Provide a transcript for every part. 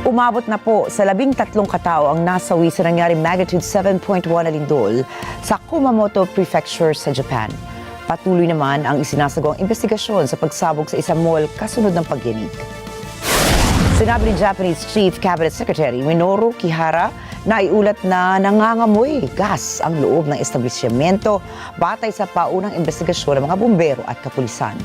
Umabot na po sa 13 katao ang nasawi sa nangyaring magnitude 7.1 na lindol sa Kumamoto Prefecture sa Japan. Patuloy naman ang isinasagawang investigasyon sa pagsabog sa isang mall kasunod ng pagyanig. Sinabi ni Japanese Chief Cabinet Secretary Minoru Kihara na iulat na nangangamoy gas ang loob ng establishmento batay sa paunang investigasyon ng mga bumbero at kapulisan.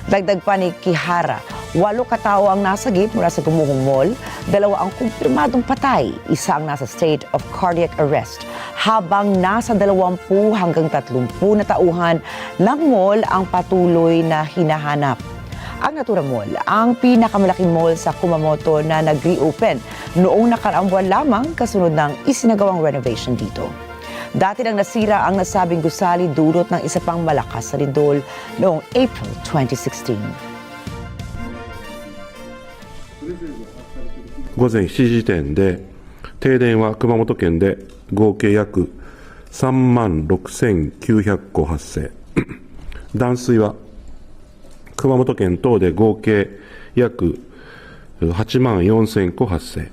Dagdag pa ni Kihara, 8 katao ang nasagip mula sa gumuhong mall, 2 ang kumpirmadong patay, 1 ang nasa state of cardiac arrest, habang nasa 20 hanggang 30 na tauhan ng mall ang patuloy na hinahanap. Ang Natura Mall, ang pinakamalaking mall sa Kumamoto na nag-reopen noong nakaraang buwan lamang kasunod ng isinagawang renovation dito. Dati nang nasira ang nasabing gusali dulot ng isa pang malakas na lindol noong April 2016. 午前7時時点で停電は熊本県で合計約3万6900戸発生断水は熊本県等で合計約8万4000戸発生、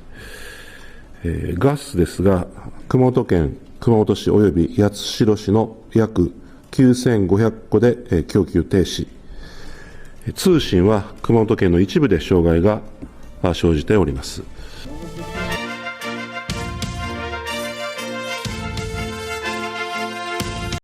ガスですが熊本県熊本市及び八代市の約9500戸で供給停止、通信は熊本県の一部で障害が生じております。